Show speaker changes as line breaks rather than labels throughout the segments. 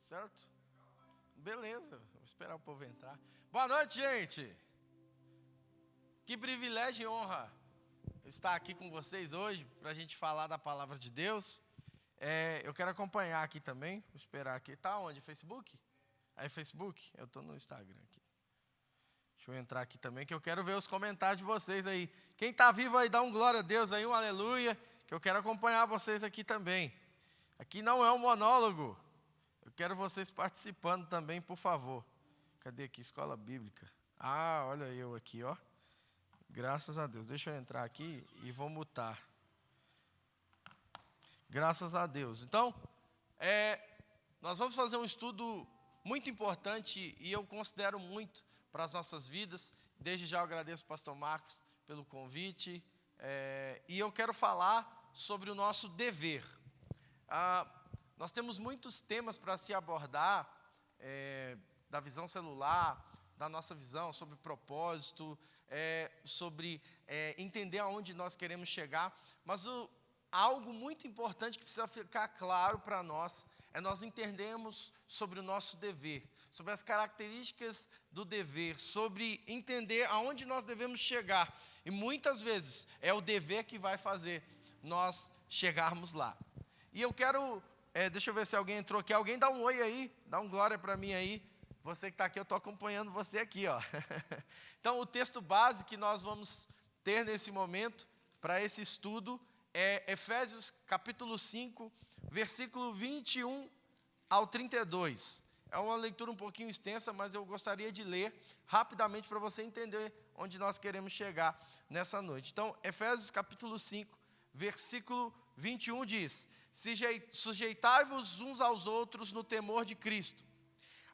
certo? Beleza, vou esperar o povo entrar. Boa noite, gente. Que privilégio e honra estar aqui com vocês hoje para a gente falar da palavra de Deus. Eu quero acompanhar aqui também, vou esperar aqui. Tá onde? Facebook? Aí, Facebook? Eu estou no Instagram aqui. Deixa eu entrar aqui também, que eu quero ver os comentários de vocês aí. Quem está vivo aí, dá um glória a Deus aí, um aleluia, que eu quero acompanhar vocês aqui também. Aqui não é um monólogo. Eu quero vocês participando também, por favor. Cadê aqui? Escola Bíblica. Ah, olha eu aqui, ó. Graças a Deus. Deixa eu entrar aqui e vou mutar. Graças a Deus. Então, nós vamos fazer um estudo muito importante e eu considero muito para as nossas vidas. Desde já eu agradeço ao pastor Marcos pelo convite. E eu quero falar sobre o nosso dever. Nós temos muitos temas para se abordar, da visão celular, da nossa visão, sobre propósito, sobre entender aonde nós queremos chegar, mas algo muito importante que precisa ficar claro para nós é nós entendermos sobre o nosso dever, sobre as características do dever, sobre entender aonde nós devemos chegar, e muitas vezes é o dever que vai fazer nós chegarmos lá. E eu quero, deixa eu ver se alguém entrou aqui, alguém dá um oi aí, dá um glória para mim aí. Você que está aqui, eu estou acompanhando você aqui, ó. Então, o texto base que nós vamos ter nesse momento, para esse estudo, é Efésios capítulo 5, versículo 21 ao 32. É uma leitura um pouquinho extensa, mas eu gostaria de ler rapidamente para você entender onde nós queremos chegar nessa noite. Então, Efésios capítulo 5, versículo 21 diz: Sujeitai-vos uns aos outros no temor de Cristo.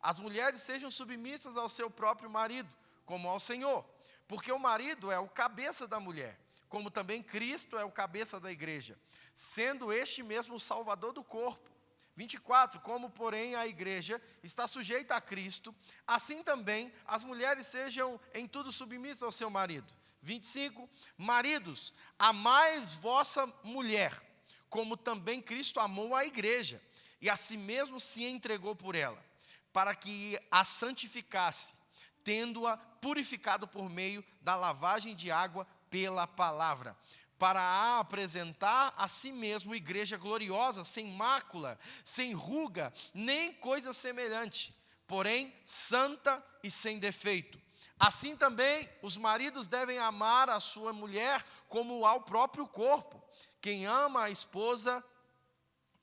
As mulheres sejam submissas ao seu próprio marido, como ao Senhor, porque o marido é o cabeça da mulher, como também Cristo é o cabeça da igreja, sendo este mesmo o salvador do corpo. 24, como porém a igreja está sujeita a Cristo, assim também as mulheres sejam em tudo submissas ao seu marido. 25, maridos, amai vossa mulher, como também Cristo amou a igreja, e a si mesmo se entregou por ela, para que a santificasse, tendo-a purificado por meio da lavagem de água pela palavra, para a apresentar a si mesmo igreja gloriosa, sem mácula, sem ruga, nem coisa semelhante, porém santa e sem defeito. Assim também os maridos devem amar a sua mulher como ao próprio corpo. Quem ama a esposa,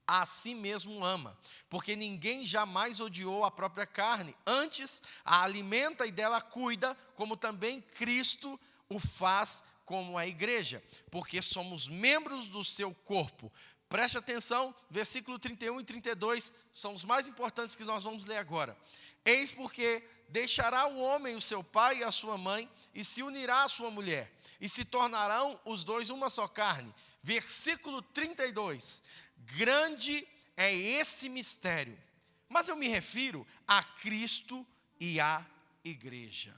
a si mesmo ama, porque ninguém jamais odiou a própria carne, antes a alimenta e dela cuida, como também Cristo o faz como a igreja, porque somos membros do seu corpo. Preste atenção, versículo 31 e 32 são os mais importantes que nós vamos ler agora. Eis porque deixará o homem o seu pai e a sua mãe, e se unirá à sua mulher, e se tornarão os dois uma só carne. Versículo 32, grande é esse mistério, mas eu me refiro a Cristo e à igreja.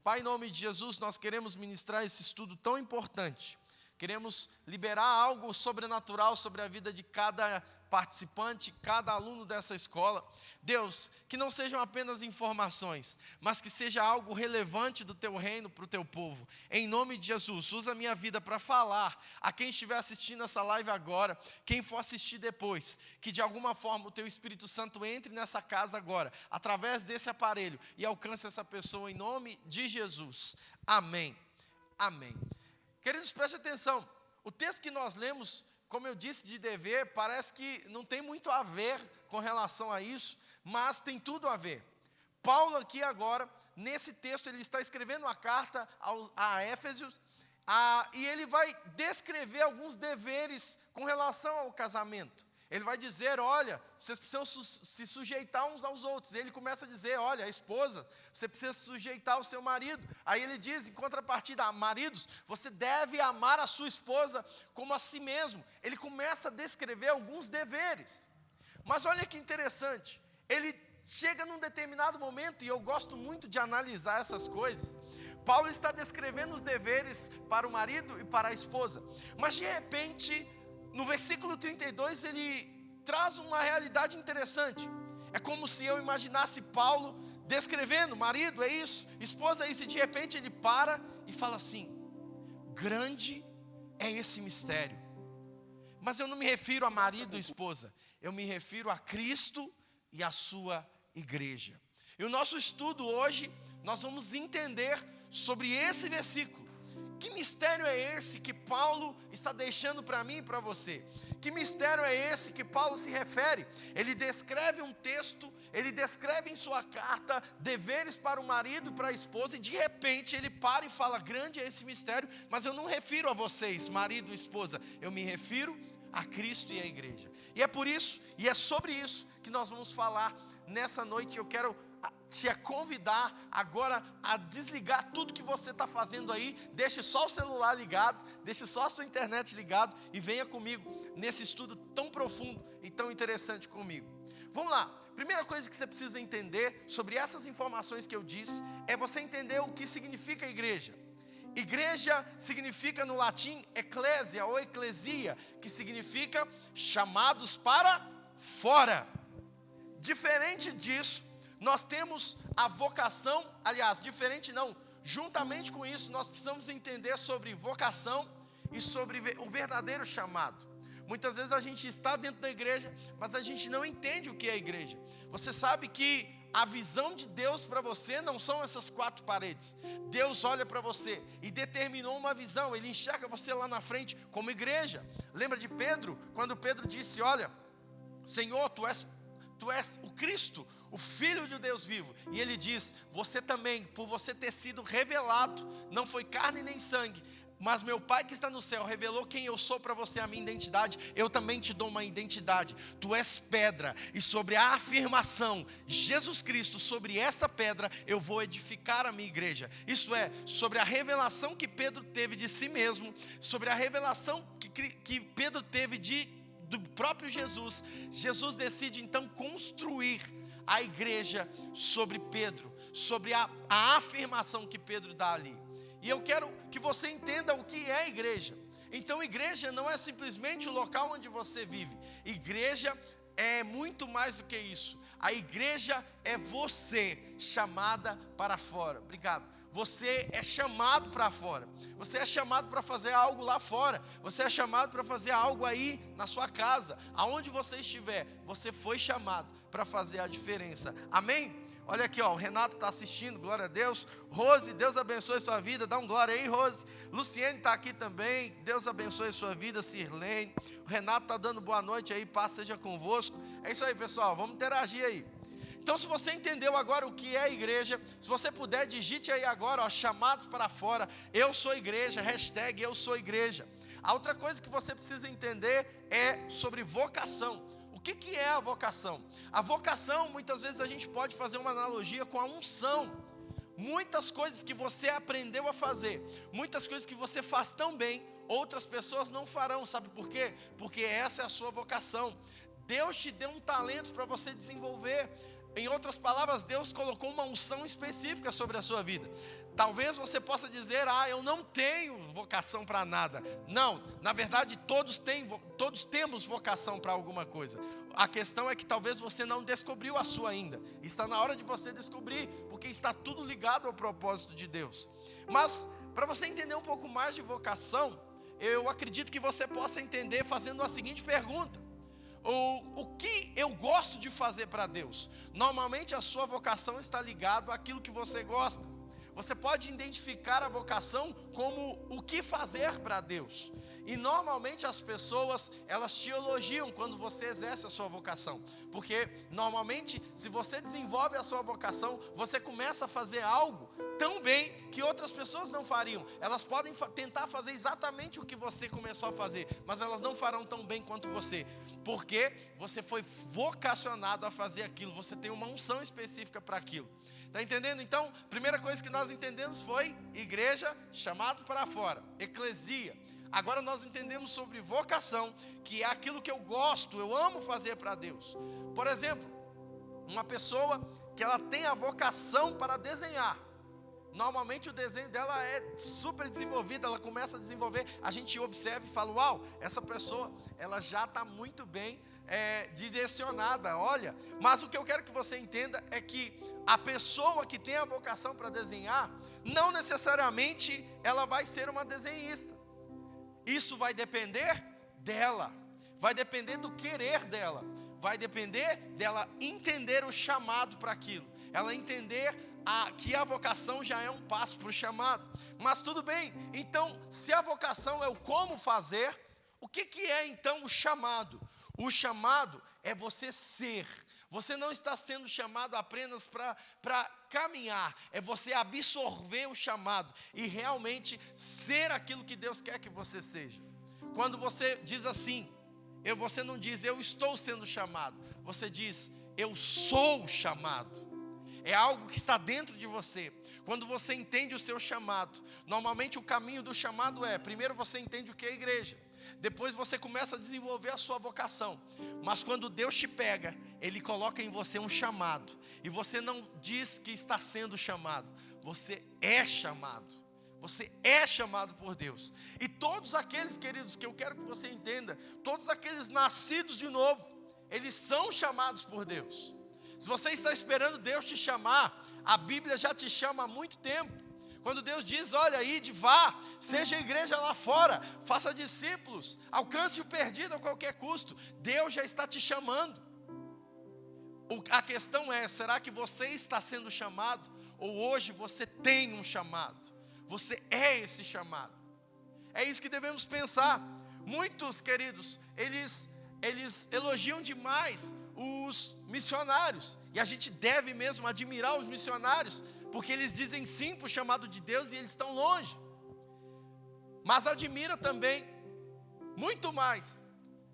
Pai, em nome de Jesus, nós queremos ministrar esse estudo tão importante. Queremos liberar algo sobrenatural sobre a vida de cada participante, cada aluno dessa escola. Deus, que não sejam apenas informações, mas que seja algo relevante do teu reino para o teu povo. Em nome de Jesus, usa a minha vida para falar a quem estiver assistindo essa live agora, quem for assistir depois, que de alguma forma o teu Espírito Santo entre nessa casa agora, através desse aparelho, e alcance essa pessoa em nome de Jesus. Amém. Amém. Queridos, preste atenção, o texto que nós lemos, como eu disse, de dever, parece que não tem muito a ver com relação a isso, mas tem tudo a ver. Paulo aqui agora, nesse texto, ele está escrevendo uma carta a Éfesos, e ele vai descrever alguns deveres com relação ao casamento. Ele vai dizer, olha, vocês precisam se sujeitar uns aos outros. Ele começa a dizer, olha, a esposa, você precisa se sujeitar ao seu marido. Aí ele diz, em contrapartida, maridos, você deve amar a sua esposa como a si mesmo. Ele começa a descrever alguns deveres. Mas olha que interessante, ele chega num determinado momento, e eu gosto muito de analisar essas coisas. Paulo está descrevendo os deveres para o marido e para a esposa. Mas de repente, no versículo 32, ele traz uma realidade interessante. É como se eu imaginasse Paulo descrevendo, marido é isso, esposa é isso, e de repente ele para e fala assim: grande é esse mistério. Mas eu não me refiro a marido e esposa, eu me refiro a Cristo e a sua igreja. E o nosso estudo hoje, nós vamos entender sobre esse versículo. Que mistério é esse que Paulo está deixando para mim e para você? Que mistério é esse que Paulo se refere? Ele descreve um texto, ele descreve em sua carta deveres para o marido e para a esposa, e de repente ele para e fala: grande é esse mistério, mas eu não refiro a vocês, marido e esposa, eu me refiro a Cristo e a igreja. E é por isso, e é sobre isso que nós vamos falar nessa noite. Eu quero te convidar agora a desligar tudo que você está fazendo aí, deixe só o celular ligado, deixe só a sua internet ligado e venha comigo nesse estudo tão profundo e tão interessante comigo. Vamos lá, primeira coisa que você precisa entender sobre essas informações que eu disse, é você entender o que significa igreja. Igreja significa no latim ecclesia ou eclesia, que significa chamados para fora. Diferente disso, nós temos a vocação, aliás, diferente não, juntamente com isso, nós precisamos entender sobre vocação e sobre o verdadeiro chamado. Muitas vezes a gente está dentro da igreja, mas a gente não entende o que é igreja. Você sabe que a visão de Deus para você não são essas quatro paredes. Deus olha para você e determinou uma visão, Ele enxerga você lá na frente como igreja. Lembra de Pedro? Quando Pedro disse: olha, Senhor, Tu és o Cristo, o Filho de Deus vivo. E ele diz: você também, por você ter sido revelado, não foi carne nem sangue, mas meu Pai que está no céu revelou quem eu sou para você, a minha identidade. Eu também te dou uma identidade. Tu és pedra, e sobre a afirmação Jesus Cristo, sobre essa pedra eu vou edificar a minha igreja. Isso é, sobre a revelação que Pedro teve de si mesmo, sobre a revelação que Pedro teve do próprio Jesus. Jesus decide então construir a igreja sobre Pedro, sobre a afirmação que Pedro dá ali. E eu quero que você entenda o que é igreja. Então igreja não é simplesmente o local onde você vive. Igreja é muito mais do que isso. A igreja é você chamada para fora. Obrigado. Você é chamado para fora. Você é chamado para fazer algo lá fora. Você é chamado para fazer algo aí na sua casa. Aonde você estiver, você foi chamado para fazer a diferença. Amém? Olha aqui, ó, o Renato está assistindo, glória a Deus. Rose, Deus abençoe sua vida, dá um glória aí, Rose. Luciene está aqui também, Deus abençoe sua vida. Sirlene, o Renato está dando boa noite aí, paz seja convosco. É isso aí, pessoal, vamos interagir aí. Então, se você entendeu agora o que é a igreja, se você puder, digite aí agora, ó, chamados para fora, eu sou igreja, hashtag eu sou igreja. A outra coisa que você precisa entender é sobre vocação. O que é a vocação? A vocação, muitas vezes a gente pode fazer uma analogia com a unção. Muitas coisas que você aprendeu a fazer, muitas coisas que você faz tão bem, outras pessoas não farão. Sabe por quê? Porque essa é a sua vocação. Deus te deu um talento para você desenvolver. Em outras palavras, Deus colocou uma unção específica sobre a sua vida. Talvez você possa dizer: eu não tenho vocação para nada. Não, na verdade todos temos vocação para alguma coisa. A questão é que talvez você não descobriu a sua ainda. Está na hora de você descobrir, porque está tudo ligado ao propósito de Deus. Mas, para você entender um pouco mais de vocação, eu acredito que você possa entender fazendo a seguinte pergunta: o que eu gosto de fazer para Deus? Normalmente a sua vocação está ligada àquilo que você gosta. Você pode identificar a vocação como o que fazer para Deus. E normalmente as pessoas, elas te elogiam quando você exerce a sua vocação. Porque normalmente, se você desenvolve a sua vocação, você começa a fazer algo tão bem que outras pessoas não fariam. Elas podem tentar fazer exatamente o que você começou a fazer, mas elas não farão tão bem quanto você. Porque você foi vocacionado a fazer aquilo, você tem uma unção específica para aquilo. Está entendendo? Então, primeira coisa que nós entendemos foi igreja, chamado para fora, eclesia. Agora nós entendemos sobre vocação, que é aquilo que eu gosto, eu amo fazer para Deus. Por exemplo, uma pessoa que ela tem a vocação para desenhar. Normalmente o desenho dela é super desenvolvido, ela começa a desenvolver, a gente observa e fala: uau, essa pessoa, ela já está muito bem direcionada, olha. Mas o que eu quero que você entenda é que a pessoa que tem a vocação para desenhar, não necessariamente ela vai ser uma desenhista. Isso vai depender dela, vai depender do querer dela, vai depender dela entender o chamado para aquilo, ela entender que a vocação já é um passo para o chamado. Mas tudo bem, então se a vocação é o como fazer, o que é então o chamado? O chamado é você ser. Você não está sendo chamado apenas para caminhar, é você absorver o chamado e realmente ser aquilo que Deus quer que você seja. Quando você diz assim, você não diz eu estou sendo chamado, você diz eu sou chamado. É algo que está dentro de você. Quando você entende o seu chamado, normalmente o caminho do chamado primeiro você entende o que é igreja. Depois você começa a desenvolver a sua vocação. Mas quando Deus te pega, Ele coloca em você um chamado. E você não diz que está sendo chamado. Você é chamado. Você é chamado por Deus. E todos aqueles, queridos, que eu quero que você entenda, todos aqueles nascidos de novo, eles são chamados por Deus. Se você está esperando Deus te chamar, a Bíblia já te chama há muito tempo. Quando Deus diz, olha, ide, vá, seja igreja lá fora, faça discípulos, alcance o perdido a qualquer custo, Deus já está te chamando. A questão é, será que você está sendo chamado? Ou hoje você tem um chamado? Você é esse chamado? É isso que devemos pensar. Muitos, queridos, eles elogiam demais os missionários, e a gente deve mesmo admirar os missionários, porque eles dizem sim para o chamado de Deus e eles estão longe. Mas admira também, muito mais,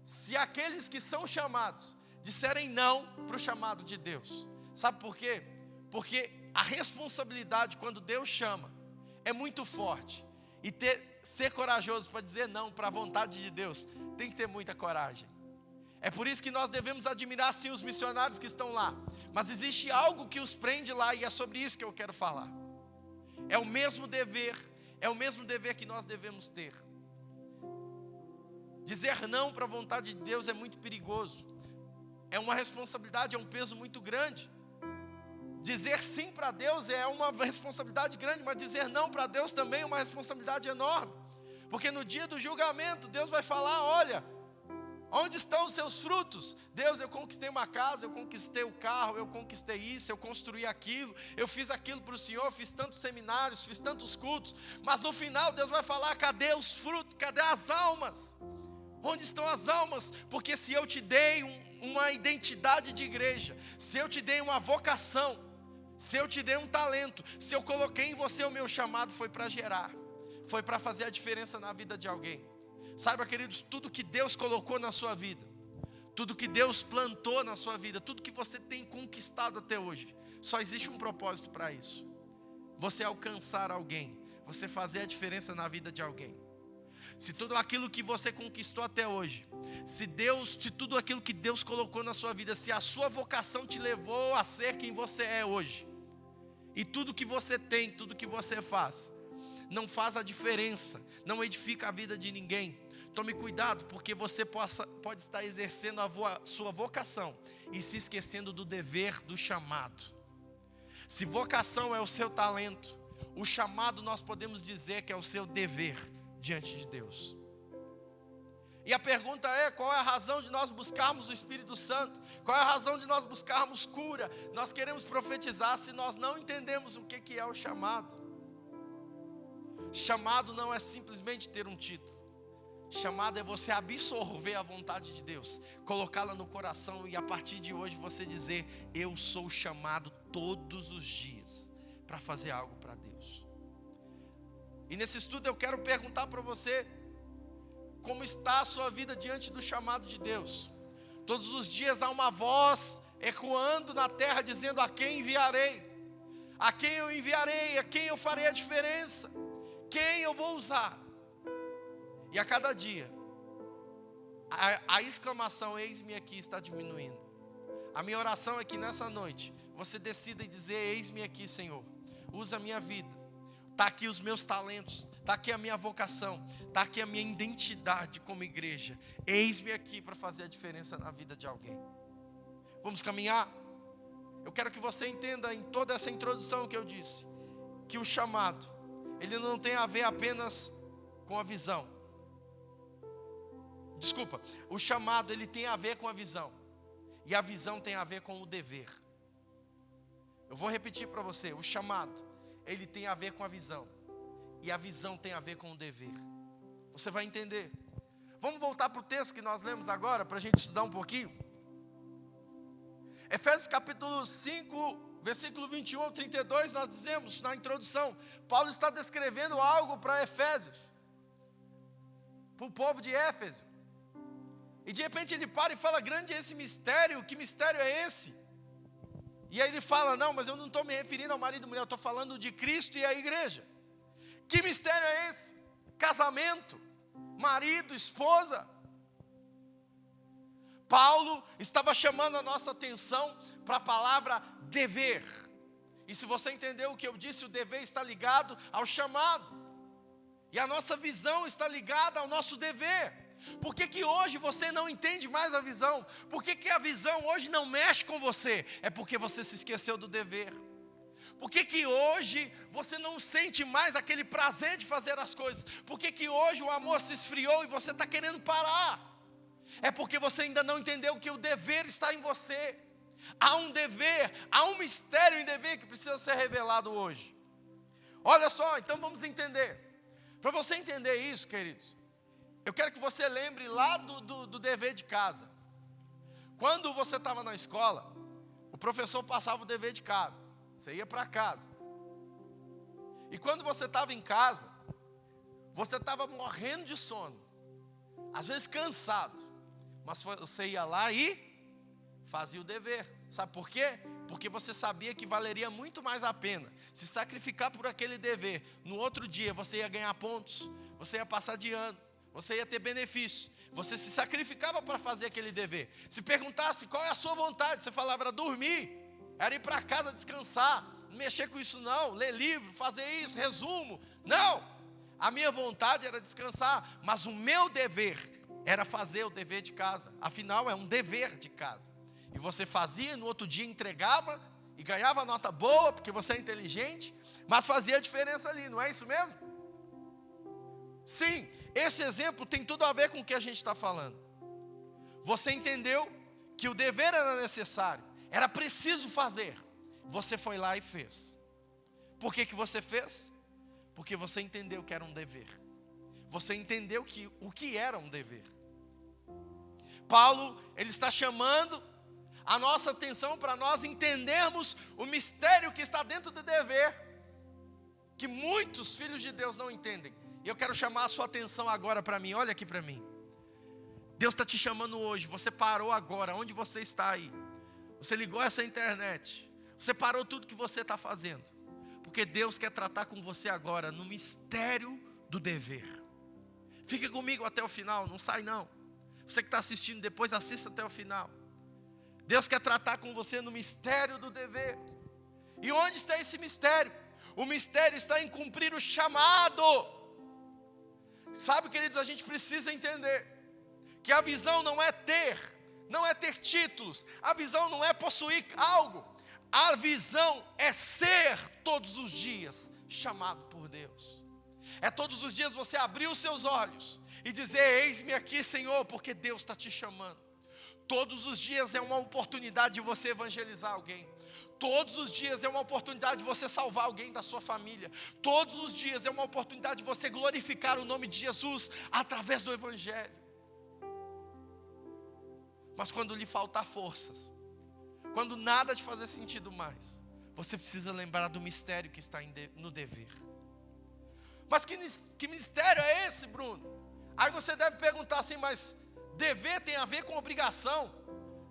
se aqueles que são chamados disserem não para o chamado de Deus. Sabe por quê? Porque a responsabilidade quando Deus chama é muito forte. E ser corajoso para dizer não para a vontade de Deus, tem que ter muita coragem. É por isso que nós devemos admirar sim os missionários que estão lá. Mas existe algo que os prende lá e é sobre isso que eu quero falar. É o mesmo dever que nós devemos ter. Dizer não para a vontade de Deus é muito perigoso. É uma responsabilidade, é um peso muito grande. Dizer sim para Deus é uma responsabilidade grande, mas dizer não para Deus também é uma responsabilidade enorme. Porque no dia do julgamento, Deus vai falar, olha, onde estão os seus frutos? Deus, eu conquistei uma casa, eu conquistei o carro, eu conquistei isso, eu construí aquilo, eu fiz aquilo para o Senhor, fiz tantos seminários, fiz tantos cultos, mas no final Deus vai falar, cadê os frutos, cadê as almas? Onde estão as almas? Porque se eu te dei uma identidade de igreja, se eu te dei uma vocação, se eu te dei um talento, se eu coloquei em você o meu chamado, foi para gerar, foi para fazer a diferença na vida de alguém. Saiba, queridos, tudo que Deus colocou na sua vida, tudo que Deus plantou na sua vida, tudo que você tem conquistado até hoje, só existe um propósito para isso: você alcançar alguém, você fazer a diferença na vida de alguém. Se tudo aquilo que você conquistou até hoje, se tudo aquilo que Deus colocou na sua vida, se a sua vocação te levou a ser quem você é hoje, e tudo que você tem, tudo que você faz, não faz a diferença, não edifica a vida de ninguém, tome cuidado, porque você pode estar exercendo a sua vocação e se esquecendo do dever do chamado. Se vocação é o seu talento, o chamado nós podemos dizer que é o seu dever diante de Deus. E a pergunta é, qual é a razão de nós buscarmos o Espírito Santo? Qual é a razão de nós buscarmos cura? Nós queremos profetizar se nós não entendemos o que é o chamado. Chamado não é simplesmente ter um título. Chamado é você absorver a vontade de Deus, colocá-la no coração e a partir de hoje você dizer, eu sou chamado todos os dias para fazer algo para Deus. E nesse estudo eu quero perguntar para você, como está a sua vida diante do chamado de Deus? Todos os dias há uma voz ecoando na terra dizendo, a quem enviarei? A quem eu enviarei? A quem eu farei a diferença? Quem eu vou usar? E a cada dia, a exclamação, eis-me aqui, está diminuindo. A minha oração é que nessa noite, você decida e dizer, eis-me aqui, Senhor, usa a minha vida. está aqui os meus talentos, está aqui a minha vocação, está aqui a minha identidade como igreja. Eis-me aqui para fazer a diferença na vida de alguém. Vamos caminhar? Eu quero que você entenda em toda essa introdução que eu disse, que o chamado, ele não tem a ver apenas com a visão. Desculpa, o chamado ele tem a ver com a visão, e a visão tem a ver com o dever. Eu vou repetir para você, o chamado, ele tem a ver com a visão, e a visão tem a ver com o dever. Você vai entender. Vamos voltar para o texto que nós lemos agora, para a gente estudar um pouquinho. Efésios capítulo 5, versículo 21 ao 32, nós dizemos na introdução, Paulo está descrevendo algo para Efésios, para o povo de Éfeso. E de repente ele para e fala, grande é esse mistério, que mistério é esse? E aí ele fala, não, mas eu não estou me referindo ao marido e mulher, eu estou falando de Cristo e a igreja. Que mistério é esse? Casamento, marido, esposa. Paulo estava chamando a nossa atenção para a palavra dever. E se você entendeu o que eu disse, o dever está ligado ao chamado. E a nossa visão está ligada ao nosso dever. Por que hoje você não entende mais a visão? Por que a visão hoje não mexe com você? É porque você se esqueceu do dever. Por que hoje você não sente mais aquele prazer de fazer as coisas? Por que hoje o amor se esfriou e você está querendo parar? É porque você ainda não entendeu que o dever está em você. Há um dever, há um mistério em dever que precisa ser revelado hoje. Olha só, então vamos entender. Para você entender isso, queridos, eu quero que você lembre lá do dever de casa. Quando você estava na escola, o professor passava o dever de casa. Você ia para casa. E quando você estava em casa, você estava morrendo de sono. Às vezes cansado. Mas você ia lá e fazia o dever. Sabe por quê? Porque você sabia que valeria muito mais a pena se sacrificar por aquele dever. No outro dia você ia ganhar pontos, você ia passar de ano, você ia ter benefícios. Você se sacrificava para fazer aquele dever. Se perguntasse qual é a sua vontade, você falava, era dormir, era ir para casa descansar, não mexer com isso não, ler livro, fazer isso, resumo. Não, a minha vontade era descansar, mas o meu dever era fazer o dever de casa. Afinal é um dever de casa. E você fazia, no outro dia entregava e ganhava nota boa, porque você é inteligente, mas fazia a diferença ali, não é isso mesmo? Sim, esse exemplo tem tudo a ver com o que a gente está falando. Você entendeu que o dever era necessário, era preciso fazer. Você foi lá e fez. Por que você fez? Porque você entendeu que era um dever. Você entendeu o que era um dever. Paulo, ele está chamando a nossa atenção para nós entendermos o mistério que está dentro do dever, que muitos filhos de Deus não entendem. E eu quero chamar a sua atenção agora para mim, olha aqui para mim. Deus está te chamando hoje, você parou agora, onde você está aí? Você ligou essa internet, você parou tudo que você está fazendo, porque Deus quer tratar com você agora no mistério do dever. Fica comigo até o final, não sai não. Você que está assistindo depois, assista até o final. Deus quer tratar com você no mistério do dever. E onde está esse mistério? O mistério está em cumprir o chamado. Sabe, queridos, a gente precisa entender que a visão não é ter títulos. A visão não é possuir algo. A visão é ser todos os dias chamado por Deus. É todos os dias você abrir os seus olhos e dizer, eis-me aqui, Senhor, porque Deus está te chamando. Todos os dias é uma oportunidade de você evangelizar alguém. Todos os dias é uma oportunidade de você salvar alguém da sua família. Todos os dias é uma oportunidade de você glorificar o nome de Jesus através do Evangelho. Mas quando lhe faltar forças, quando nada te fazer sentido mais, você precisa lembrar do mistério que está no dever. Mas que mistério é esse, Bruno? Aí você deve perguntar assim, mas dever tem a ver com obrigação.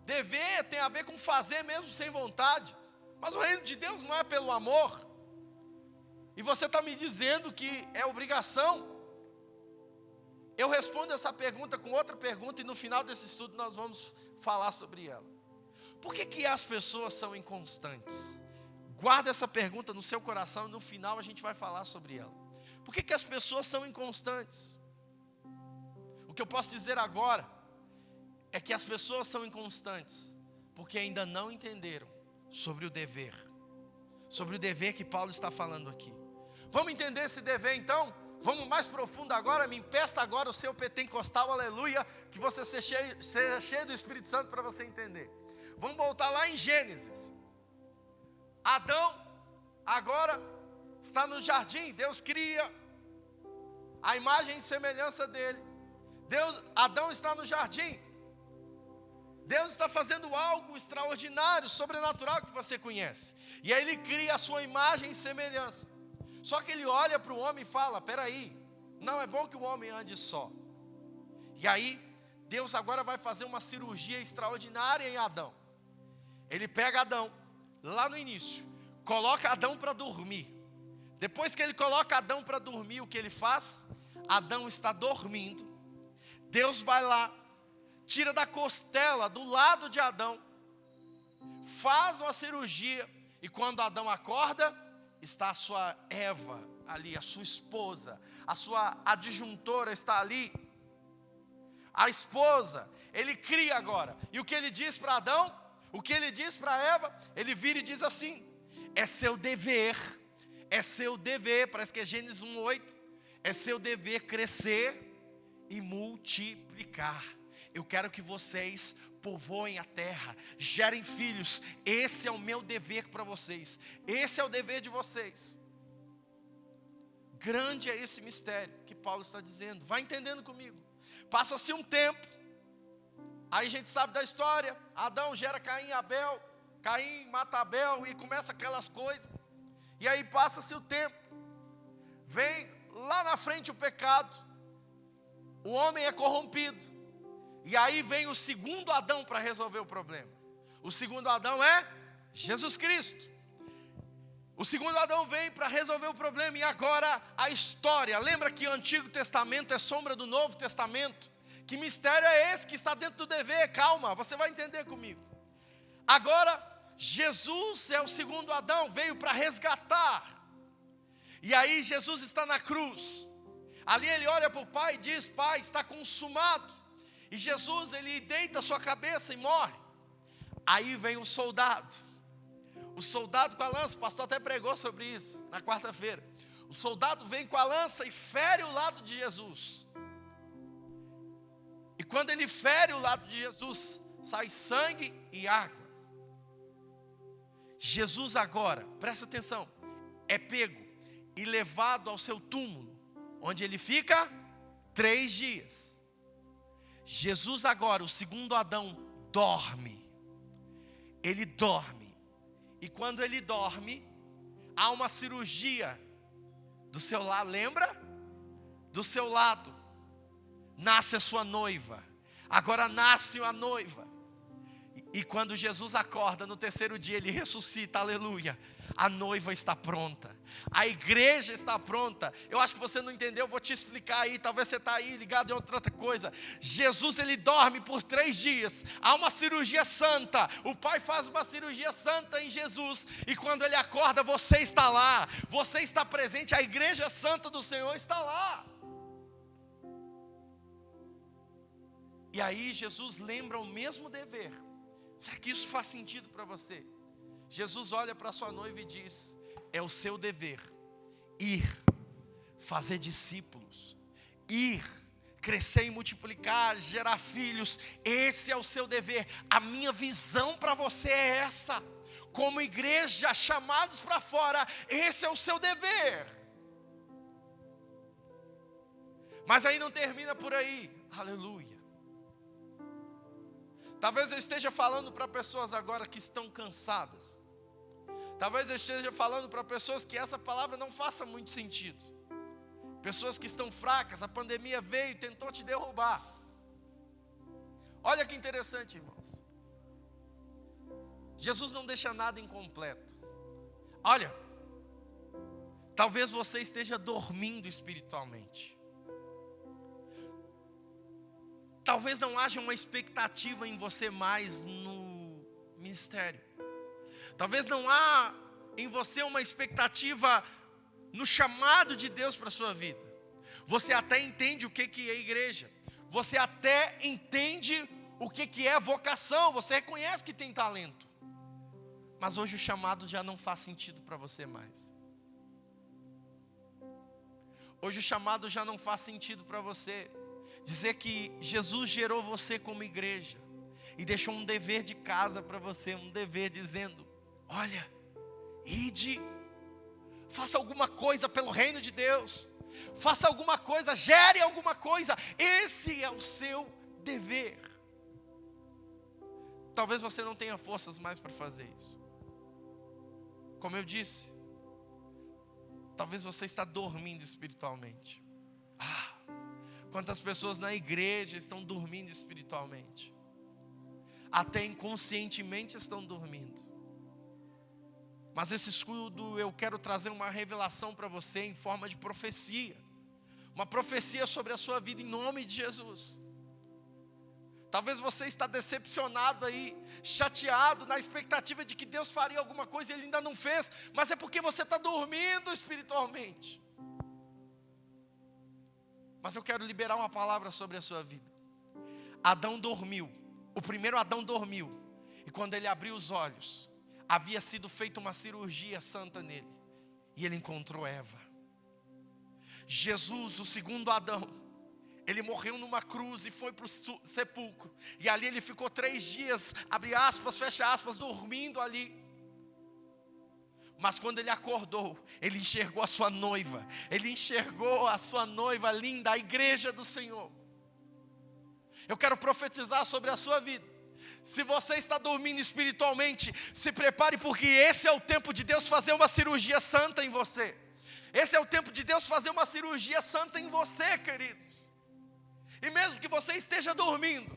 Dever tem a ver com fazer mesmo sem vontade. Mas o reino de Deus não é pelo amor. E você está me dizendo que é obrigação? Eu respondo essa pergunta com outra pergunta e no final desse estudo nós vamos falar sobre ela. Por que as pessoas são inconstantes? Guarda essa pergunta no seu coração e no final a gente vai falar sobre ela. Por que as pessoas são inconstantes? O que eu posso dizer agora é que as pessoas são inconstantes porque ainda não entenderam sobre o dever. Sobre o dever que Paulo está falando aqui. Vamos entender esse dever então? Vamos mais profundo agora? Me empresta agora o seu pentecostal, aleluia, que você seja cheio do Espírito Santo para você entender. Vamos voltar lá em Gênesis. Adão agora está no jardim, Deus cria a imagem e semelhança dele. Adão está no jardim. Deus está fazendo algo extraordinário, sobrenatural que você conhece. E aí ele cria a sua imagem e semelhança. Só que ele olha para o homem e fala, peraí, não é bom que o homem ande só. E aí, Deus agora vai fazer uma cirurgia extraordinária em Adão. Ele pega Adão, lá no início, coloca Adão para dormir. Depois que ele coloca Adão para dormir, o que ele faz? Adão está dormindo. Deus vai lá, tira da costela, do lado de Adão, faz uma cirurgia, e quando Adão acorda, está a sua Eva ali, a sua esposa, a sua adjuntora está ali, a esposa, ele cria agora, e o que ele diz para Adão, o que ele diz para Eva, ele vira e diz assim, é seu dever, parece que é Gênesis 1:8, é seu dever crescer e multiplicar. Eu quero que vocês povoem a terra, gerem filhos. Esse é o meu dever para vocês. Esse é o dever de vocês. Grande é esse mistério que Paulo está dizendo. Vai entendendo comigo. Passa-se um tempo. Aí a gente sabe da história. Adão gera Caim e Abel. Caim mata Abel e começa aquelas coisas. E aí passa-se o tempo. Vem lá na frente o pecado. O homem é corrompido. E aí vem o segundo Adão para resolver o problema. O segundo Adão é Jesus Cristo. O segundo Adão vem para resolver o problema. E agora a história. Lembra que o Antigo Testamento é sombra do Novo Testamento? Que mistério é esse que está dentro do dever? Calma, você vai entender comigo. Agora, Jesus é o segundo Adão, veio para resgatar. E aí Jesus está na cruz. Ali ele olha para o Pai e diz, Pai, está consumado. E Jesus, ele deita a sua cabeça e morre. Aí vem o soldado com a lança, o pastor até pregou sobre isso na quarta-feira. O soldado vem com a lança e fere o lado de Jesus. E quando ele fere o lado de Jesus, sai sangue e água. Jesus agora, presta atenção, é pego e levado ao seu túmulo, onde ele fica 3 dias. Jesus agora, o segundo Adão, dorme. Ele dorme. E quando ele dorme, há uma cirurgia do seu lado, lembra? Do seu lado, nasce a sua noiva. Agora nasce a noiva. E quando Jesus acorda, no 3º dia, ele ressuscita, aleluia. A noiva está pronta. A igreja está pronta. Eu acho que você não entendeu, eu vou te explicar aí. Talvez você está aí ligado em outra coisa. Jesus, ele dorme por 3 dias. Há uma cirurgia santa. O Pai faz uma cirurgia santa em Jesus. E quando ele acorda, você está lá. Você está presente. A igreja santa do Senhor está lá. E aí Jesus lembra o mesmo dever. Será que isso faz sentido para você? Jesus olha para sua noiva e diz, é o seu dever ir, fazer discípulos, ir, crescer e multiplicar, gerar filhos. Esse é o seu dever. A minha visão para você é essa. Como igreja, chamados para fora, esse é o seu dever. Mas aí não termina por aí. Aleluia. Talvez eu esteja falando para pessoas agora que estão cansadas. Talvez eu esteja falando para pessoas que essa palavra não faça muito sentido. Pessoas que estão fracas, a pandemia veio e tentou te derrubar. Olha que interessante, irmãos. Jesus não deixa nada incompleto. Olha, talvez você esteja dormindo espiritualmente. Talvez não haja uma expectativa em você mais no ministério. Talvez não há em você uma expectativa no chamado de Deus para a sua vida. Você até entende o que é igreja. Você até entende o que é vocação. Você reconhece que tem talento. Mas hoje o chamado já não faz sentido para você mais. Hoje o chamado já não faz sentido para você. Dizer que Jesus gerou você como igreja e deixou um dever de casa para você, um dever dizendo: olha, ide, faça alguma coisa pelo reino de Deus, faça alguma coisa, gere alguma coisa. Esse é o seu dever. Talvez você não tenha forças mais para fazer isso. Como eu disse, talvez você está dormindo espiritualmente. Quantas pessoas na igreja estão dormindo espiritualmente? Até inconscientemente estão dormindo. Mas esse estudo eu quero trazer uma revelação para você em forma de profecia. Uma profecia sobre a sua vida em nome de Jesus. Talvez você está decepcionado aí, chateado, na expectativa de que Deus faria alguma coisa e Ele ainda não fez. Mas é porque você está dormindo espiritualmente. Mas eu quero liberar uma palavra sobre a sua vida. Adão dormiu. O primeiro Adão dormiu. E quando ele abriu os olhos, havia sido feita uma cirurgia santa nele. E ele encontrou Eva. Jesus, o segundo Adão, ele morreu numa cruz e foi para o sepulcro. E ali ele ficou 3 dias, abre aspas, fecha aspas, dormindo ali. Mas quando ele acordou, ele enxergou a sua noiva. Ele enxergou a sua noiva linda, a igreja do Senhor. Eu quero profetizar sobre a sua vida. Se você está dormindo espiritualmente, se prepare, porque esse é o tempo de Deus fazer uma cirurgia santa em você. Esse é o tempo de Deus fazer uma cirurgia santa em você, queridos. E mesmo que você esteja dormindo,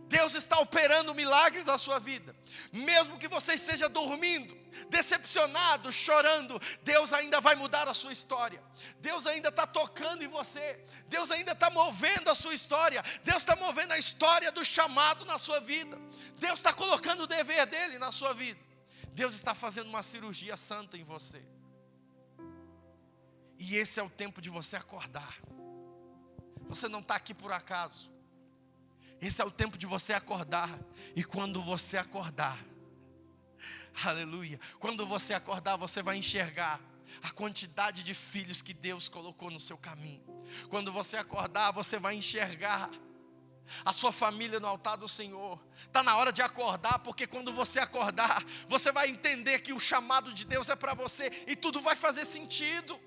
Deus está operando milagres na sua vida. Mesmo que você esteja dormindo, decepcionado, chorando, Deus ainda vai mudar a sua história. Deus ainda está tocando em você. Deus ainda está movendo a sua história. Deus está movendo a história do chamado na sua vida. Deus está colocando o dever dele na sua vida. Deus está fazendo uma cirurgia santa em você. E esse é o tempo de você acordar. Você não está aqui por acaso. Esse é o tempo de você acordar. E quando você acordar, aleluia, quando você acordar, você vai enxergar a quantidade de filhos que Deus colocou no seu caminho. Quando você acordar, você vai enxergar a sua família no altar do Senhor. Está na hora de acordar, porque quando você acordar, você vai entender que o chamado de Deus é para você. E tudo vai fazer sentido.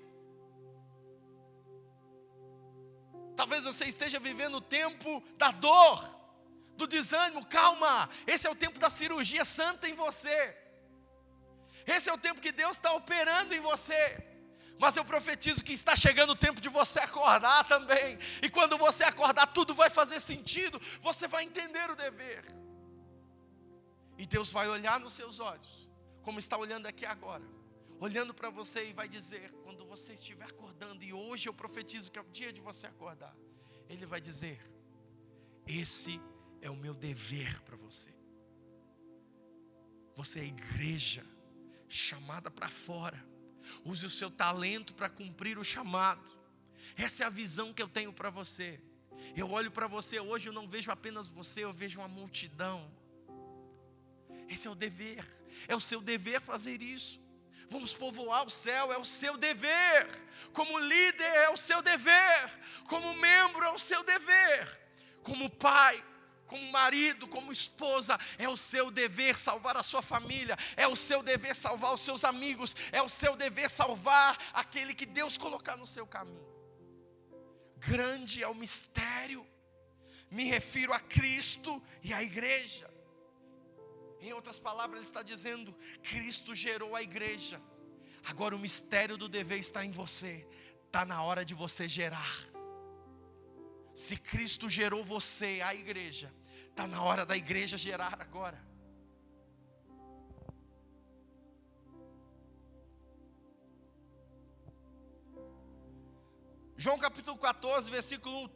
Talvez você esteja vivendo o tempo da dor, do desânimo. Calma, esse é o tempo da cirurgia santa em você. Esse é o tempo que Deus está operando em você. Mas eu profetizo que está chegando o tempo de você acordar também. E quando você acordar, tudo vai fazer sentido. Você vai entender o dever. E Deus vai olhar nos seus olhos, como está olhando aqui agora, olhando para você, e vai dizer, quando você estiver acordando, e hoje eu profetizo que é o dia de você acordar, Ele vai dizer: esse é o meu dever para você. Você é igreja chamada para fora. Use o seu talento para cumprir o chamado. Essa é a visão que eu tenho para você. Eu olho para você hoje, eu não vejo apenas você, eu vejo uma multidão. Esse é o dever. É o seu dever fazer isso. Vamos povoar o céu, é o seu dever. Como líder é o seu dever. Como membro é o seu dever. Como pai, como marido, como esposa, é o seu dever salvar a sua família. É o seu dever salvar os seus amigos. É o seu dever salvar aquele que Deus colocar no seu caminho. Grande é o mistério. Me refiro a Cristo e à igreja. Em outras palavras, ele está dizendo: Cristo gerou a igreja. Agora o mistério do dever está em você. Está na hora de você gerar. Se Cristo gerou você, a igreja, está na hora da igreja gerar agora. João capítulo 14, versículo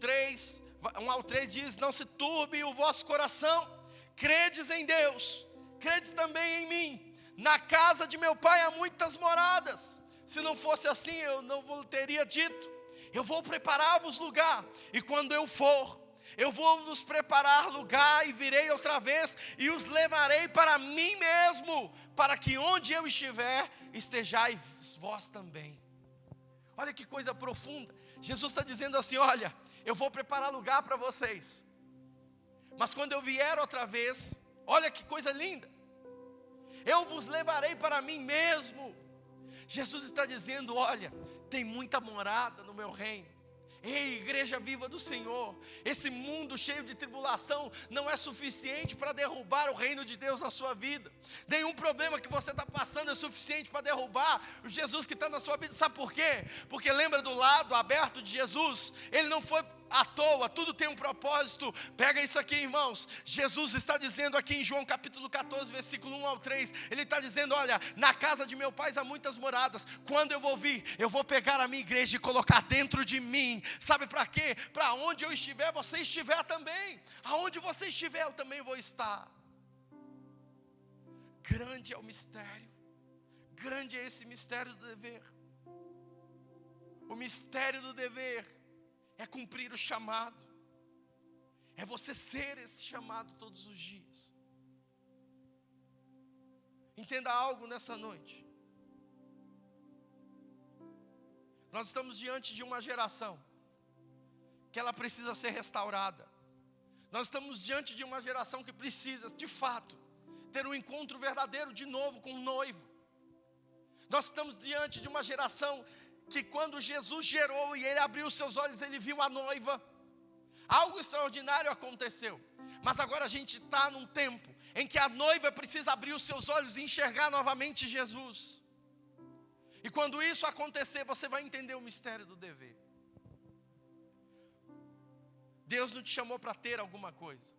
1 ao 3 diz: não se turbe o vosso coração, credes em Deus, credes também em mim. Na casa de meu pai há muitas moradas. Se não fosse assim, eu não vos teria dito. Eu vou preparar-vos lugar. E quando eu for, eu vou vos preparar lugar, e virei outra vez, e os levarei para mim mesmo, para que onde eu estiver, estejais vós também. Olha que coisa profunda. Jesus está dizendo assim: olha, eu vou preparar lugar para vocês, mas quando eu vier outra vez, olha que coisa linda, eu vos levarei para mim mesmo. Jesus está dizendo: olha, tem muita morada no meu reino. Ei, igreja viva do Senhor, esse mundo cheio de tribulação não é suficiente para derrubar o reino de Deus na sua vida. Nenhum problema que você está passando é suficiente para derrubar o Jesus que está na sua vida. Sabe por quê? Porque lembra do lado aberto de Jesus? Ele não foi à toa, tudo tem um propósito. Pega isso aqui, irmãos. Jesus está dizendo aqui em João capítulo 14, versículo 1 ao 3. Ele está dizendo: olha, na casa de meu pai há muitas moradas. Quando eu vou vir, eu vou pegar a minha igreja e colocar dentro de mim. Sabe para quê? Para onde eu estiver, você estiver também. Aonde você estiver, eu também vou estar. Grande é o mistério. Grande é esse mistério do dever. O mistério do dever é cumprir o chamado. É você ser esse chamado todos os dias. Entenda algo nessa noite. Nós estamos diante de uma geração que ela precisa ser restaurada. Nós estamos diante de uma geração que precisa, de fato, ter um encontro verdadeiro de novo com o noivo. Nós estamos diante de uma geração que quando Jesus gerou e ele abriu os seus olhos, ele viu a noiva. Algo extraordinário aconteceu. Mas agora a gente está num tempo em que a noiva precisa abrir os seus olhos e enxergar novamente Jesus. E quando isso acontecer, você vai entender o mistério do dever. Deus não te chamou para ter alguma coisa.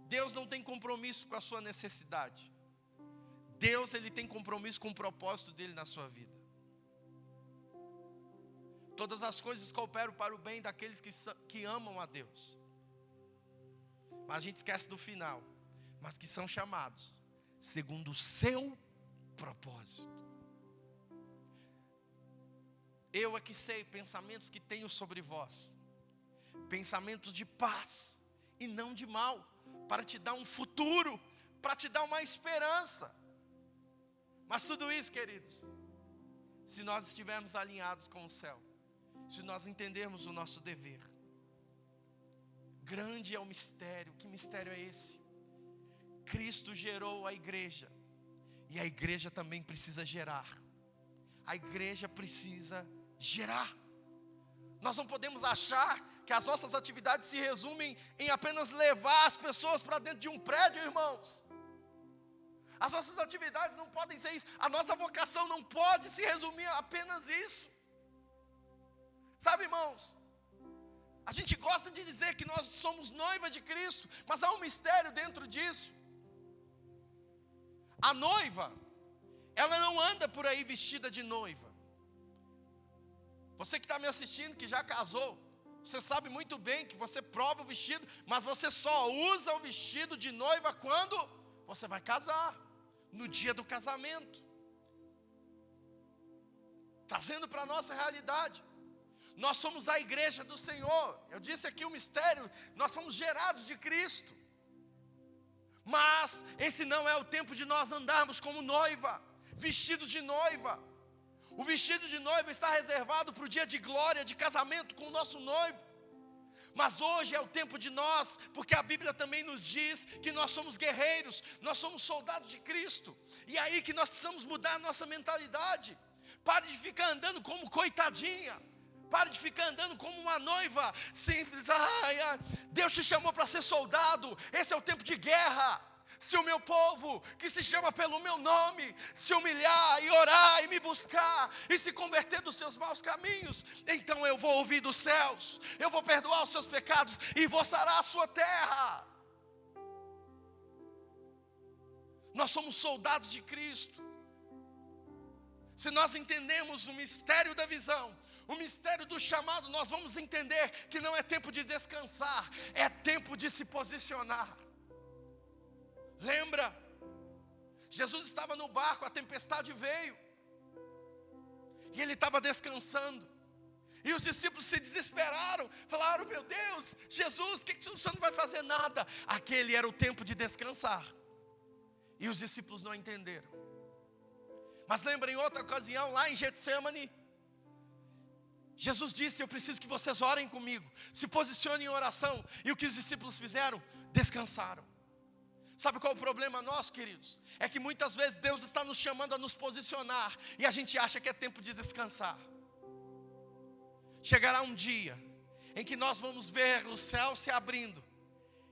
Deus não tem compromisso com a sua necessidade. Deus, ele tem compromisso com o propósito dele na sua vida. Todas as coisas cooperam para o bem daqueles que amam a Deus. Mas a gente esquece do final. Mas que são chamados segundo o seu propósito. Eu é que sei pensamentos que tenho sobre vós, pensamentos de paz e não de mal, para te dar um futuro, para te dar uma esperança. Mas tudo isso, queridos, se nós estivermos alinhados com o céu, se nós entendermos o nosso dever. Grande é o mistério. Que mistério é esse? Cristo gerou a igreja, e a igreja também precisa gerar. A igreja precisa gerar. Nós não podemos achar que as nossas atividades se resumem em apenas levar as pessoas para dentro de um prédio, irmãos. As nossas atividades não podem ser isso. A nossa vocação não pode se resumir a apenas isso. Sabe, irmãos, a gente gosta de dizer que nós somos noiva de Cristo, mas há um mistério dentro disso. A noiva, ela não anda por aí vestida de noiva. Você que está me assistindo, que já casou, você sabe muito bem que você prova o vestido, mas você só usa o vestido de noiva quando você vai casar, no dia do casamento. Trazendo para a nossa realidade, nós somos a igreja do Senhor. Eu disse aqui o mistério, nós somos gerados de Cristo. Mas esse não é o tempo de nós andarmos como noiva, vestidos de noiva. O vestido de noiva está reservado para o dia de glória, de casamento com o nosso noivo. Mas hoje é o tempo de nós, porque a Bíblia também nos diz que nós somos guerreiros, nós somos soldados de Cristo. E é aí que nós precisamos mudar a nossa mentalidade. Pare de ficar andando como coitadinha. Pare de ficar andando como uma noiva simples. Deus te chamou para ser soldado. Esse é o tempo de guerra. Se o meu povo, que se chama pelo meu nome, se humilhar e orar e me buscar e se converter dos seus maus caminhos, então eu vou ouvir dos céus, eu vou perdoar os seus pecados e vou sarar a sua terra. Nós somos soldados de Cristo. Se nós entendemos o mistério da visão, o mistério do chamado, nós vamos entender que não é tempo de descansar, é tempo de se posicionar. Lembra Jesus estava no barco, a tempestade veio. E ele estava descansando. E os discípulos se desesperaram. Falaram, meu Deus, Jesus, o que o Senhor não vai fazer nada? Aquele era o tempo de descansar. E os discípulos não entenderam. Mas lembra, em outra ocasião, lá em Getsemane, Jesus disse, eu preciso que vocês orem comigo. Se posicionem em oração. E o que os discípulos fizeram? Descansaram. Sabe qual é o problema nosso, queridos? É que muitas vezes Deus está nos chamando a nos posicionar. E a gente acha que é tempo de descansar. Chegará um dia em que nós vamos ver o céu se abrindo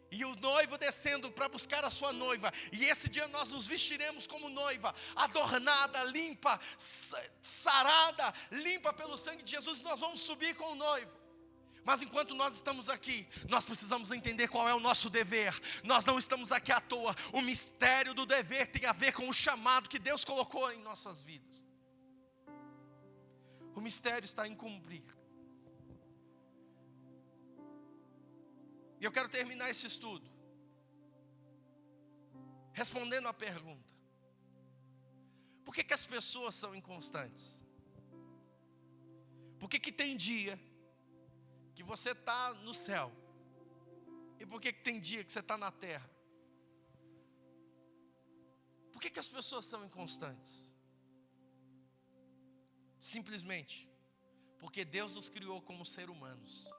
e o noivo descendo para buscar a sua noiva. E esse dia nós nos vestiremos como noiva, adornada, limpa, sarada, limpa pelo sangue de Jesus. Nós vamos subir com o noivo. Mas enquanto nós estamos aqui, nós precisamos entender qual é o nosso dever. Nós não estamos aqui à toa. O mistério do dever tem a ver com o chamado que Deus colocou em nossas vidas. O mistério está em cumprir. E eu quero terminar esse estudo respondendo a pergunta: por que as pessoas são inconstantes? Por que tem dia que você está no céu? E por que tem dia que você está na terra? Por que as pessoas são inconstantes? Simplesmente porque Deus nos criou como seres humanos.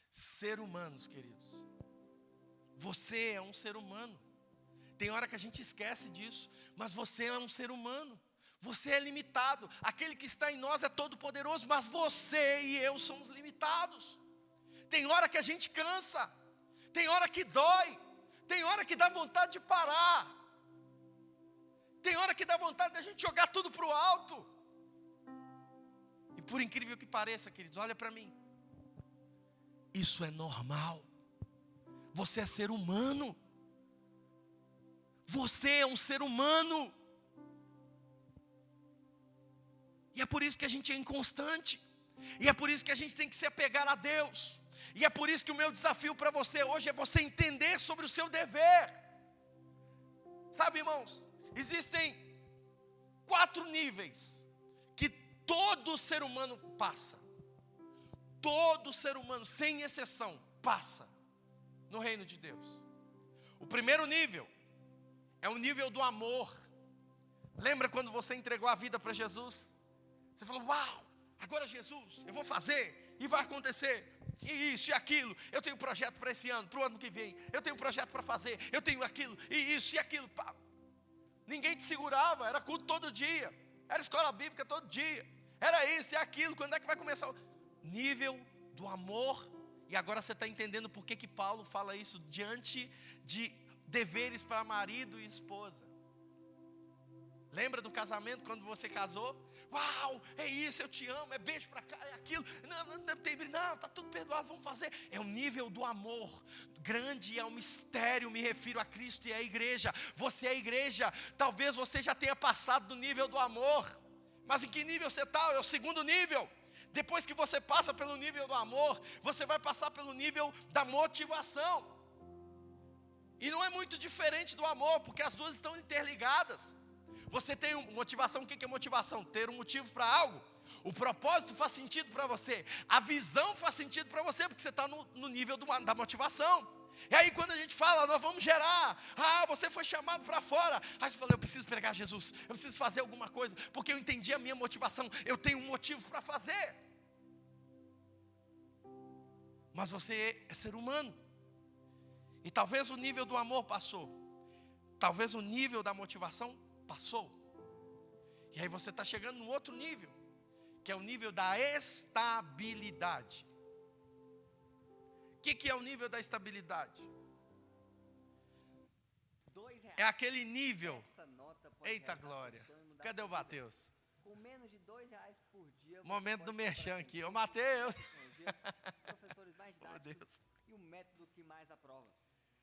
Ser humanos, queridos. Você é um ser humano. Tem hora que a gente esquece disso, mas você é um ser humano. Você é limitado. Aquele que está em nós é todo poderoso, mas você e eu somos limitados. Tem hora que a gente cansa. Tem hora que dói. Tem hora que dá vontade de parar. Tem hora que dá vontade de a gente jogar tudo para o alto. E por incrível que pareça, queridos, olha para mim. Isso é normal. Você é ser humano. Você é um ser humano. E é por isso que a gente é inconstante. E é por isso que a gente tem que se apegar a Deus. E é por isso que o meu desafio para você hoje é você entender sobre o seu dever. Sabe, irmãos, existem 4 níveis que todo ser humano passa. Todo ser humano, sem exceção, passa no reino de Deus. O primeiro nível é o nível do amor. Lembra quando você entregou a vida para Jesus? Você falou, uau, agora Jesus, eu vou fazer e vai acontecer e isso e aquilo. Eu tenho projeto para esse ano, para o ano que vem. Eu tenho projeto para fazer, eu tenho aquilo e isso e aquilo. Pá. Ninguém te segurava, era culto todo dia. Era escola bíblica todo dia. Era isso e aquilo, quando é que vai começar? Nível do amor. E agora você está entendendo por que Paulo fala isso diante de deveres para marido e esposa. Lembra do casamento quando você casou? Uau, é isso, eu te amo, é beijo para cá, é aquilo. Não, está tudo perdoado, vamos fazer. É o nível do amor. Grande é o mistério, me refiro a Cristo e a igreja. Você é a igreja. Talvez você já tenha passado do nível do amor. Mas em que nível você está? É o segundo nível. Depois que você passa pelo nível do amor, você vai passar pelo nível da motivação. E não é muito diferente do amor, porque as duas estão interligadas. Você tem motivação, o que é motivação? Ter um motivo para algo. O propósito faz sentido para você. A visão faz sentido para você, porque você está no nível da motivação. E aí quando a gente fala, nós vamos gerar. Você foi chamado para fora. Aí você fala, eu preciso pregar Jesus. Eu preciso fazer alguma coisa, porque eu entendi a minha motivação. Eu tenho um motivo para fazer. Mas você é ser humano. E talvez o nível do amor passou. Talvez o nível da motivação passou. E aí você está chegando no outro nível, que é o nível da estabilidade. O que é o nível da estabilidade? É aquele nível. Eita glória. Cadê o Mateus?
Com menos de R$2 por dia.
Momento do merchan aqui. Ô Mateus.
Professores mais didáticos e o método que mais aprova.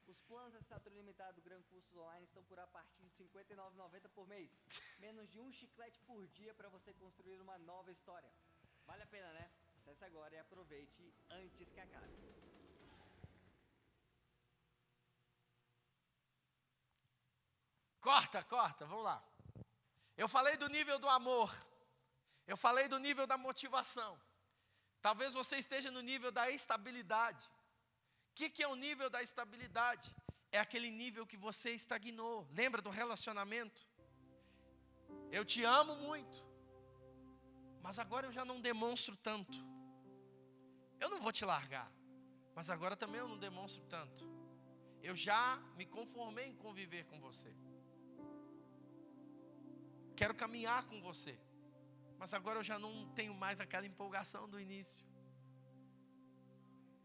Os planos de assinatura limitada do Gran Cursos Online estão por a partir de R$ 59,90 por mês. Menos de um chiclete por dia para você construir uma nova história. Vale a pena, né? Acesse agora e aproveite antes que acabe.
Corta, vamos lá. Eu falei do nível do amor. Eu falei do nível da motivação. Talvez você esteja no nível da estabilidade. O que é o nível da estabilidade? É aquele nível que você estagnou. Lembra do relacionamento? Eu te amo muito, mas agora eu já não demonstro tanto. Eu não vou te largar, mas agora também eu não demonstro tanto. Eu já me conformei em conviver com você. Quero caminhar com você, mas agora eu já não tenho mais aquela empolgação do início.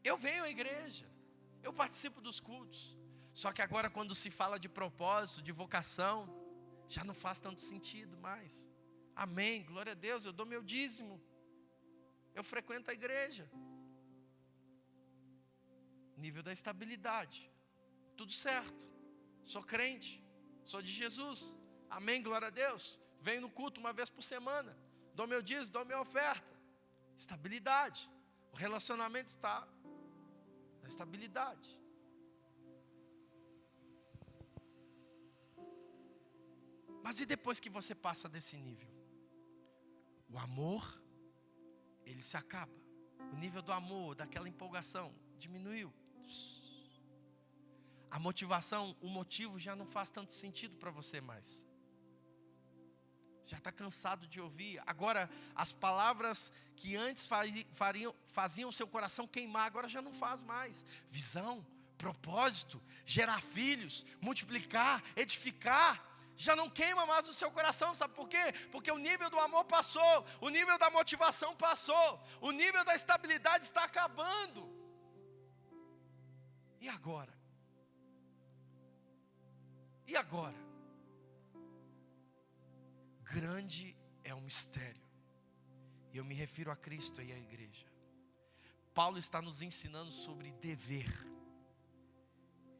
Eu venho à igreja, eu participo dos cultos, só que agora quando se fala de propósito, de vocação, já não faz tanto sentido mais. Amém, glória a Deus, eu dou meu dízimo, eu frequento a igreja. Nível da estabilidade, tudo certo, sou crente, sou de Jesus, amém, glória a Deus, venho no culto uma vez por semana, dou meu dízimo, dou minha oferta, estabilidade, o relacionamento está na estabilidade. Mas e depois que você passa desse nível? O amor, ele se acaba, o nível do amor, daquela empolgação, diminuiu. A motivação, o motivo já não faz tanto sentido para você mais. Já está cansado de ouvir. Agora, as palavras que antes faziam seu coração queimar, agora já não faz mais. Visão, propósito, gerar filhos, multiplicar, edificar, já não queima mais o seu coração. Sabe por quê? Porque o nível do amor passou, o nível da motivação passou, o nível da estabilidade está acabando. E agora? E agora? Grande é o mistério. E eu me refiro a Cristo e à igreja. Paulo está nos ensinando sobre dever.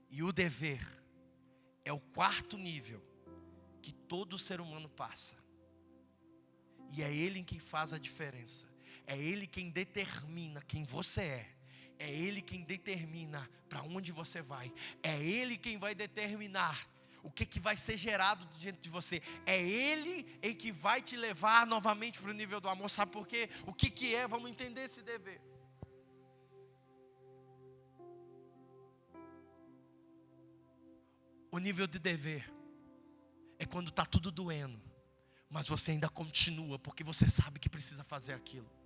E o dever é o quarto nível que todo ser humano passa. E é ele quem faz a diferença. É ele quem determina quem você é. É ele quem determina para onde você vai. É ele quem vai determinar o que vai ser gerado diante de você. É ele em que vai te levar novamente para o nível do amor. Sabe por quê? O que é? Vamos entender esse dever. O nível de dever é quando está tudo doendo, mas você ainda continua, porque você sabe que precisa fazer aquilo.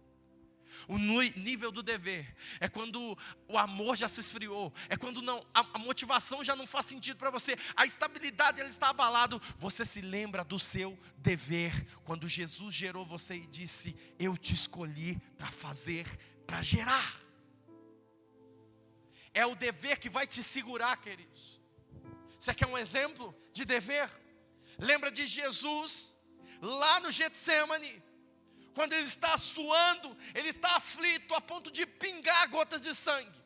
O nível do dever é quando o amor já se esfriou, é quando a motivação já não faz sentido para você, a estabilidade ela está abalada. Você se lembra do seu dever, quando Jesus gerou você e disse: eu te escolhi para fazer, para gerar. É o dever que vai te segurar, queridos. Você quer um exemplo de dever? Lembra de Jesus lá no Getsemane? Quando ele está suando, ele está aflito a ponto de pingar gotas de sangue.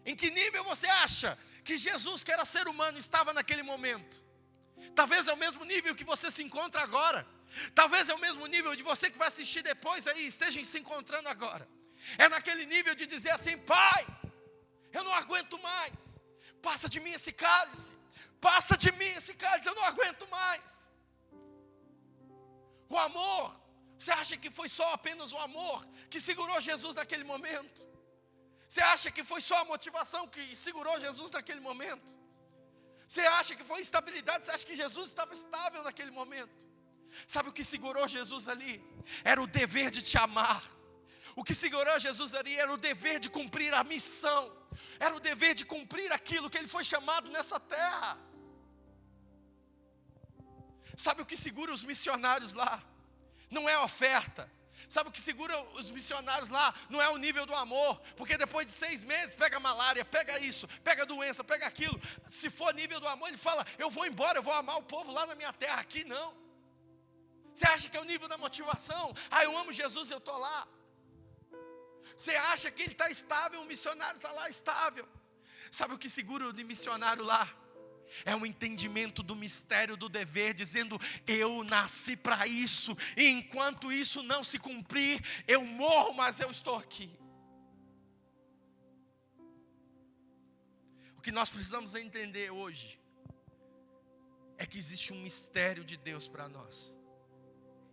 Em que nível você acha que Jesus, que era ser humano, estava naquele momento? Talvez é o mesmo nível que você se encontra agora. Talvez é o mesmo nível de você que vai assistir depois aí, estejam se encontrando agora. É naquele nível de dizer assim: Pai, eu não aguento mais. Passa de mim esse cálice. Passa de mim esse cálice, eu não aguento mais. O amor, você acha que foi só apenas o amor que segurou Jesus naquele momento? Você acha que foi só a motivação que segurou Jesus naquele momento? Você acha que foi estabilidade? Você acha que Jesus estava estável naquele momento? Sabe o que segurou Jesus ali? Era o dever de te amar. O que segurou Jesus ali era o dever de cumprir a missão. Era o dever de cumprir aquilo que ele foi chamado nessa terra. Sabe o que segura os missionários lá? Não é a oferta. Sabe o que segura os missionários lá? Não é o nível do amor. Porque depois de 6 meses, pega malária, pega isso, pega doença, pega aquilo. Se for nível do amor, ele fala: eu vou embora, eu vou amar o povo lá na minha terra. Aqui não. Você acha que é o nível da motivação? Ah, eu amo Jesus, eu estou lá. Você acha que ele está estável, o missionário está lá estável. Sabe o que segura o missionário lá? É um entendimento do mistério do dever, dizendo: eu nasci para isso, e enquanto isso não se cumprir, eu morro, mas eu estou aqui. O que nós precisamos entender hoje é que existe um mistério de Deus para nós.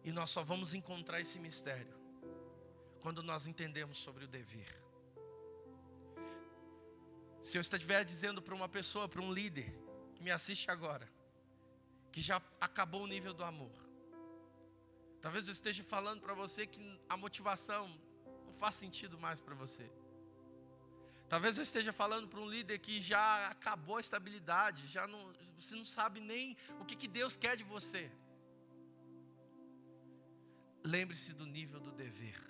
E nós só vamos encontrar esse mistério quando nós entendemos sobre o dever. Se eu estiver dizendo para uma pessoa, para um líder que me assiste agora, que já acabou o nível do amor, talvez eu esteja falando para você que a motivação não faz sentido mais para você. Talvez eu esteja falando para um líder que já acabou a estabilidade, você não sabe nem o que Deus quer de você. Lembre-se do nível do dever,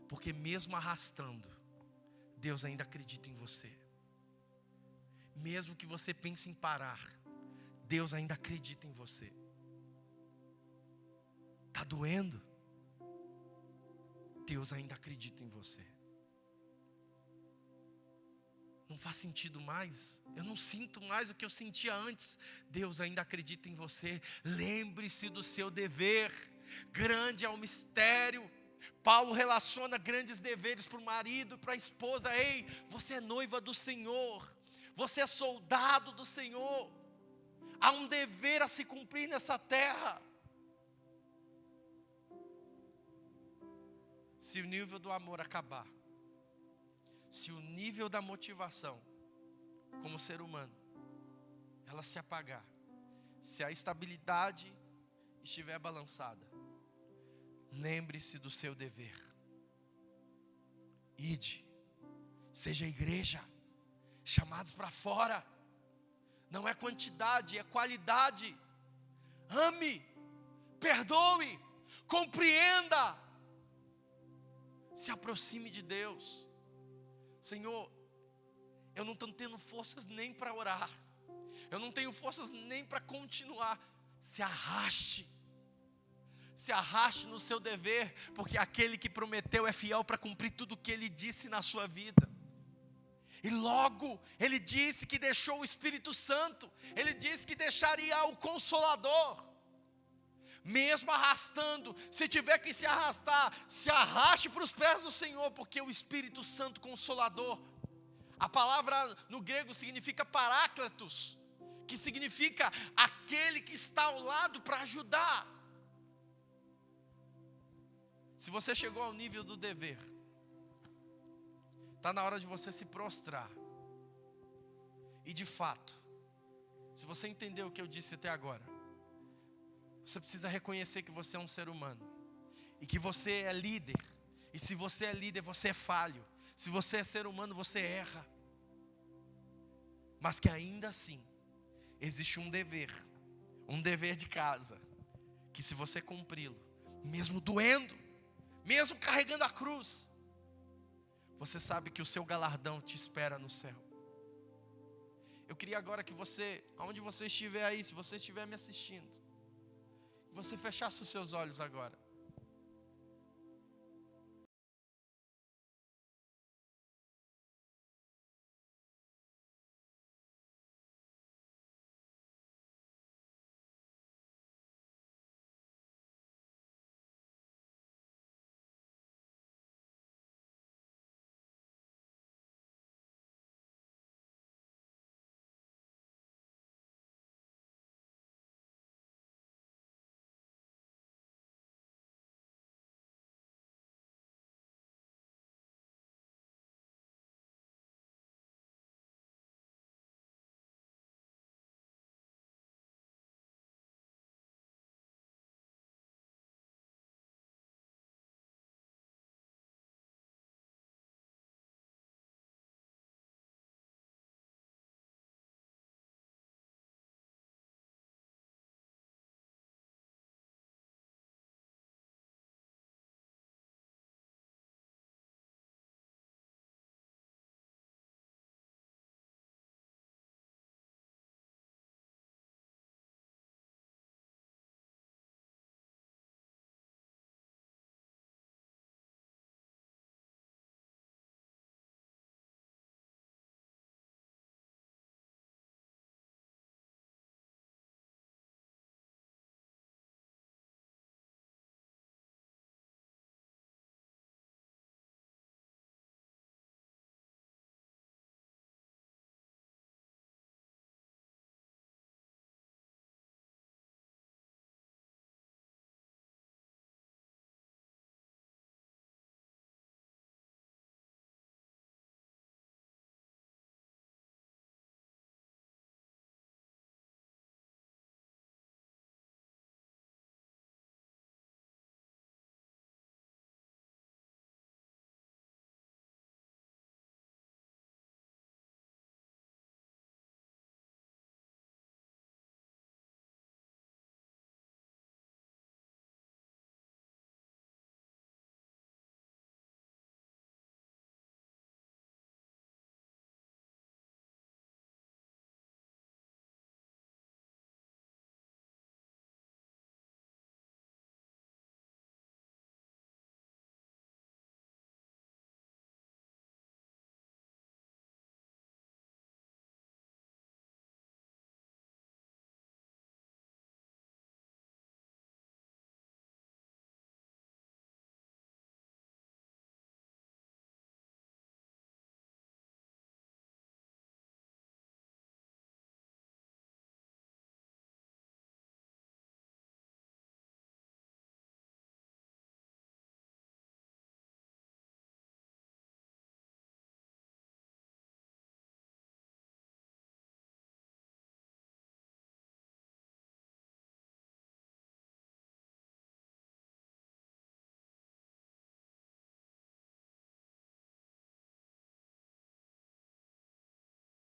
porque mesmo arrastando, Deus ainda acredita em você. Mesmo que você pense em parar, Deus ainda acredita em você. Está doendo? Deus ainda acredita em você. Não faz sentido mais, eu não sinto mais o que eu sentia antes. Deus ainda acredita em você. Lembre-se do seu dever. Grande é o mistério. Paulo relaciona grandes deveres para o marido e para a esposa. Ei, você é noiva do Senhor, você é soldado do Senhor. Há um dever a se cumprir nessa terra. Se o nível do amor acabar, se o nível da motivação como ser humano ela se apagar, se a estabilidade estiver balançada, lembre-se do seu dever. Ide, seja igreja, chamados para fora. Não é quantidade, é qualidade. Ame, perdoe, compreenda. Se aproxime de Deus. Senhor, eu não estou tendo forças nem para orar, eu não tenho forças nem para continuar. Se arraste no seu dever, porque aquele que prometeu é fiel para cumprir tudo o que Ele disse na sua vida. E logo, Ele disse que deixou o Espírito Santo, Ele disse que deixaria o Consolador. Mesmo arrastando, se tiver que se arrastar, se arraste para os pés do Senhor, porque o Espírito Santo Consolador, a palavra no grego significa paráclitos, que significa aquele que está ao lado para ajudar. Se você chegou ao nível do dever, está na hora de você se prostrar. E de fato, se você entendeu o que eu disse até agora, você precisa reconhecer que você é um ser humano, e que você é líder. E se você é líder, você é falho. Se você é ser humano, você erra. Mas que ainda assim, existe um dever de casa, que se você cumpri-lo, mesmo doendo, mesmo carregando a cruz, você sabe que o seu galardão te espera no céu. Eu queria agora que você, aonde você estiver aí, se você estiver me assistindo, você fechasse os seus olhos agora.